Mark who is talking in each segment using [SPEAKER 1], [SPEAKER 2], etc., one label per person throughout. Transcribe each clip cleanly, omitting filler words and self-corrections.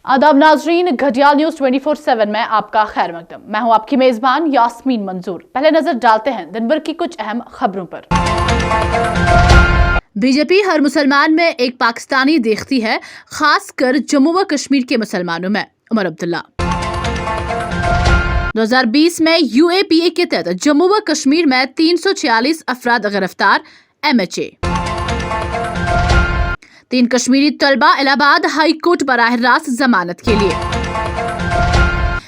[SPEAKER 1] आदाब नाजरीन, घड़ियाल न्यूज 24/7 में आपका खैर मकदम। मैं हूं आपकी मेजबान यास्मीन मंजूर। पहले नजर डालते हैं दिन भर की कुछ अहम खबरों पर। बीजेपी हर मुसलमान में एक पाकिस्तानी देखती है, खासकर जम्मू व कश्मीर के मुसलमानों में। उमर अब्दुल्ला। 2020 में UAPA के तहत जम्मू व कश्मीर में 346 अफराद गिरफ्तार। MHA। 3 कश्मीरी तलबा इलाहाबाद हाई कोर्ट बराह रास्त जमानत के लिए।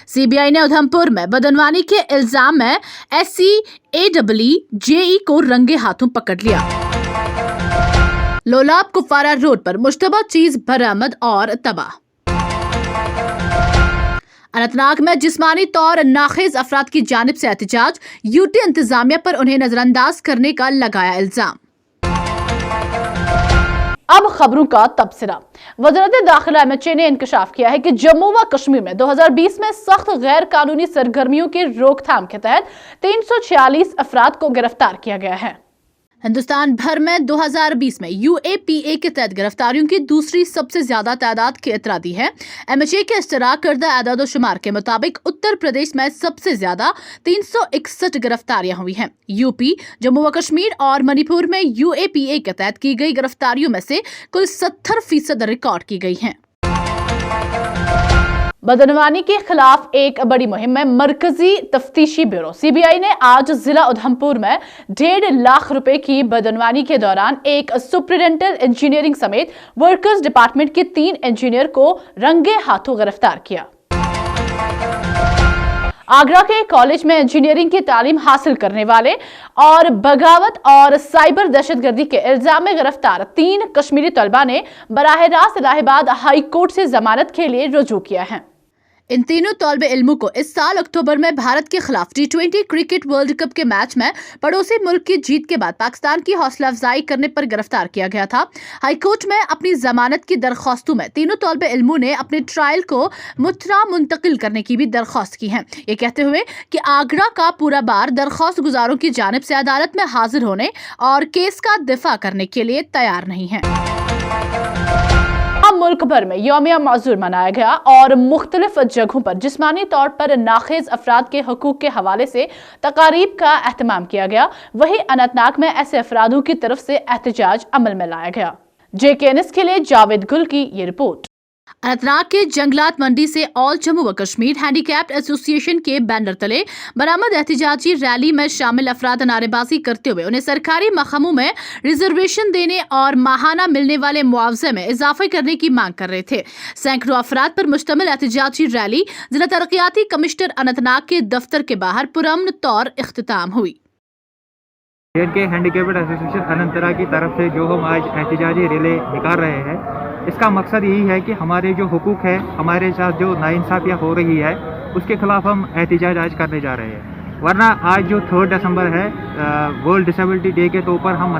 [SPEAKER 1] CBI ने उधमपुर में बदनवानी के इल्जाम में SCAEE JE को रंगे हाथों पकड़ लिया। लोलाब कुफारा रोड पर मुश्तबा चीज बरामद और तबाह। अनंतनाग में जिस्मानी तौर नाखेज अफराद की जानिब से एहतजाज, UT इंतजामिया पर उन्हें नजरअंदाज करने का लगाया इल्जाम। अब खबरों का तबसरा। वज़ारत दाखिला MHA ने इंकशाफ किया है कि जम्मू व कश्मीर में 2020 में सख्त गैर कानूनी सरगर्मियों की रोकथाम के तहत 346 अफराद को गिरफ्तार किया गया है। हिंदुस्तान भर में 2020 में UAPA के तहत गिरफ्तारियों की दूसरी सबसे ज्यादा तादाद की इतला दी है। MHA के इश्तराक करदा आदाद शुमार के मुताबिक उत्तर प्रदेश में सबसे ज्यादा 361 गिरफ्तारियां हुई हैं। UP, जम्मू व कश्मीर और मणिपुर में UAPA के तहत की गई गिरफ्तारियों में से कुल 70% रिकॉर्ड की गई हैं। बदनवानी के खिलाफ एक बड़ी मुहिम में मरकजी तफ्तीशी ब्यूरो CBI ने आज जिला उधमपुर में 1.5 लाख रुपए की बदनवानी के दौरान एक सुपरिटेंडेंट इंजीनियरिंग समेत वर्कर्स डिपार्टमेंट के 3 इंजीनियर को रंगे हाथों गिरफ्तार किया। आगरा के कॉलेज में इंजीनियरिंग की तालीम हासिल करने वाले और बगावत और साइबर दहशतगर्दी के इल्जाम में गिरफ्तार 3 कश्मीरी तलबा ने बराह रास्त इलाहाबाद हाई कोर्ट से जमानत के लिए रुजू किया है। इन तीनों तौलबे इल्मों को इस साल अक्टूबर में भारत के खिलाफ T20 क्रिकेट वर्ल्ड कप के मैच में पड़ोसी मुल्क की जीत के बाद पाकिस्तान की हौसला अफजाई करने पर गिरफ्तार किया गया था। हाईकोर्ट में अपनी जमानत की दरख्वास्तों में तीनों तौलबे इल्मों ने अपने ट्रायल को मुतरा मुंतकिल करने की भी दरख्वास्त की है, ये कहते हुए कि आगरा का पूरा बार दरख्वास्त गुजारों की जानिब से अदालत में हाजिर होने और केस का दिफा करने के लिए तैयार नहीं है। मुल्क भर में यौमिया मौजूर मनाया गया और मुख्तलिफ जगहों पर जिस्मानी तौर पर नाखेज अफराद के हकूक के हवाले से तकारीब का एहतमाम किया गया। वहीं अनंतनाग में ऐसे अफरादों की तरफ से एहतजाज अमल में लाया गया। JKNS के लिए जावेद गुल की ये रिपोर्ट। अनंतनाग के जंगलात मंडी से ऑल जम्मू व कश्मीर हैंडीकैप्ड एसोसिएशन के बैनर तले बरामद एहतजाजी रैली में शामिल अफराद नारेबाजी करते हुए उन्हें सरकारी महकमों में रिजर्वेशन देने और माहाना मिलने वाले मुआवजे में इजाफा करने की मांग कर रहे थे। सैकड़ों अफराद पर मुश्तमिल एहतजाजी रैली जिला तरक्याती कमिश्नर अनंतनाग के दफ्तर के बाहर पुरअमन तौर इख्तिताम हुई।
[SPEAKER 2] हैंडीकैप्ड एसोसिएशन अनंतनाग की तरफ से जो हम आज एहतजाजी रैली निकाल रहे हैं, इसका मकसद यही है कि हमारे जो हुकूक है, हमारे साथ जो नाइंसाफियाँ हो रही है, उसके खिलाफ हम एहतजाज आज करने जा रहे हैं। वरना आज जो 3 दिसंबर है वर्ल्ड डिसेबिलिटी डे के तौर पर हम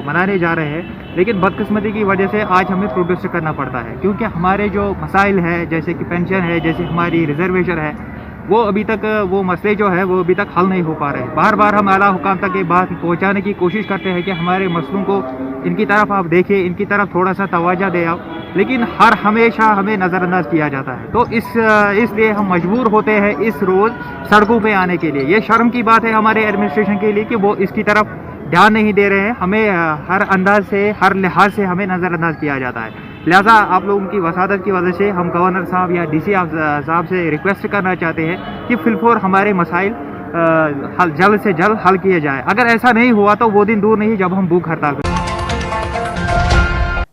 [SPEAKER 2] मनाने जा रहे हैं, लेकिन बदकिस्मती की वजह से आज हमें प्रोटेस्ट करना पड़ता है, क्योंकि हमारे जो मसाइल हैं जैसे कि पेंशन है, जैसे हमारी रिजर्वेशन है, वो अभी तक वो मसले जो है वो अभी तक हल नहीं हो पा रहे। बार बार हम आला हुकाम तक ये बात पहुंचाने की कोशिश करते हैं कि हमारे मसलों को इनकी तरफ आप देखिए, इनकी तरफ थोड़ा सा तवज्जो दे आप, लेकिन हमेशा हमें नज़रअंदाज किया जाता है। तो इसलिए हम मजबूर होते हैं इस रोज़ सड़कों पे आने के लिए। ये शर्म की बात है हमारे एडमिनिस्ट्रेशन के लिए कि वो इसकी तरफ ध्यान नहीं दे रहे हैं। हमें हर अंदाज से, हर लिहाज से हमें नज़रअंदाज किया जाता है। लिहाजा आप लोगों की वसादत की वजह से हम गवर्नर साहब या DC साहब से रिक्वेस्ट करना चाहते हैं कि फिलफौर हमारे मसाइल जल्द से जल्द हल किए जाए। अगर ऐसा नहीं हुआ तो वो दिन दूर नहीं जब हम भूख हड़ताल करें।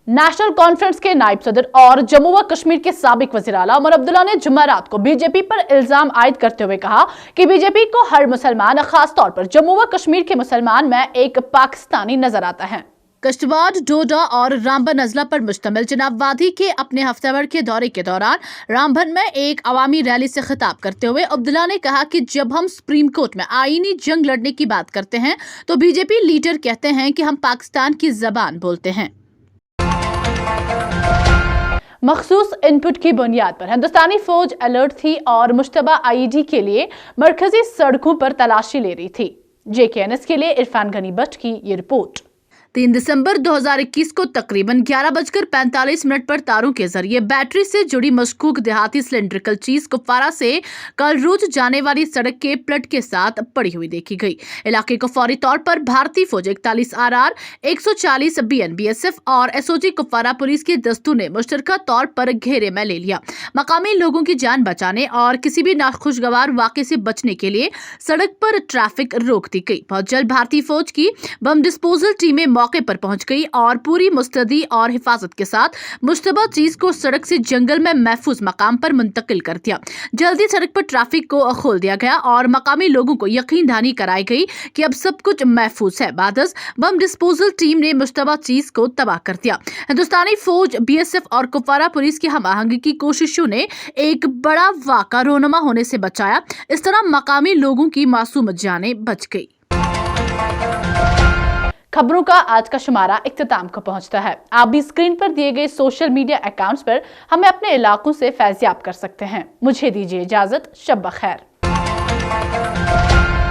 [SPEAKER 1] नेशनल कॉन्फ्रेंस के नायब सदर और जम्मू व कश्मीर के साबिक वज़ीर आला उमर अब्दुल्ला ने जुमेरात को बीजेपी पर इल्जाम आयद करते हुए कहा कि बीजेपी को हर मुसलमान, खास तौर पर जम्मू व कश्मीर के मुसलमान में एक पाकिस्तानी नजर आता है। कश्तवाड़, डोडा और रामबन अजला पर मुश्तमिल जनाब वादी के अपने हफ्तेभर के दौरे के दौरान रामबन में एक अवामी रैली से खिताब करते हुए अब्दुल्ला ने कहा कि जब हम सुप्रीम कोर्ट में आईनी जंग लड़ने की बात करते हैं तो बीजेपी लीडर कहते हैं कि हम पाकिस्तान की जबान बोलते हैं। मखसूस इनपुट की बुनियाद पर हिंदुस्तानी फौज अलर्ट थी और मुश्तबा IED के लिए मरकजी सड़कों पर तलाशी ले रही थी। JKNS के लिए इरफान गनी भट्ट की ये रिपोर्ट। 3 दिसंबर 2021 को तकरीबन 11:45 पर तारों के जरिए बैटरी से जुड़ी मशकूक देहाती सिलेंड्रिकल चीज कुपवारा से कलरूज जाने वाली सड़क के प्लट के साथ पड़ी हुई देखी गई। इलाके को फौरी तौर पर भारतीय फौज 41 RR 140 BN BSF और SOG कुपवारा पुलिस के दस्तों ने मुश्तरका तौर पर घेरे में ले लिया। मकामी लोगों की जान बचाने और किसी भी नाखुशगवार वाक़े से बचने के लिए सड़क पर ट्रैफिक रोक दी गई। बहुत जल्द भारतीय फौज की बम डिस्पोजल टीमें मौके पर पहुंच गई और पूरी मुस्तैदी और हिफाजत के साथ मुश्तबा चीज को सड़क से जंगल में महफूज मकाम पर मुंतकिल कर दिया। जल्दी सड़क पर ट्रैफिक को खोल दिया गया और मकामी लोगों को यकीन दहानी कराई गई कि अब सब कुछ महफूज है। बादस बम डिस्पोजल टीम ने मुश्तबा चीज को तबाह कर दिया। हिंदुस्तानी फौज, BSF और कुपवारा पुलिस की हम आहंगी की कोशिशों ने एक बड़ा वाक़ा रोनुमा होने से बचाया। इस तरह मकामी लोगों की मासूम जानें बच गई। खबरों का आज का शुमारा इख्तिताम को पहुंचता है। आप भी स्क्रीन पर दिए गए सोशल मीडिया अकाउंट्स पर हमें अपने इलाकों से फैज़याब कर सकते हैं। मुझे दीजिए इजाजत। शब बखैर।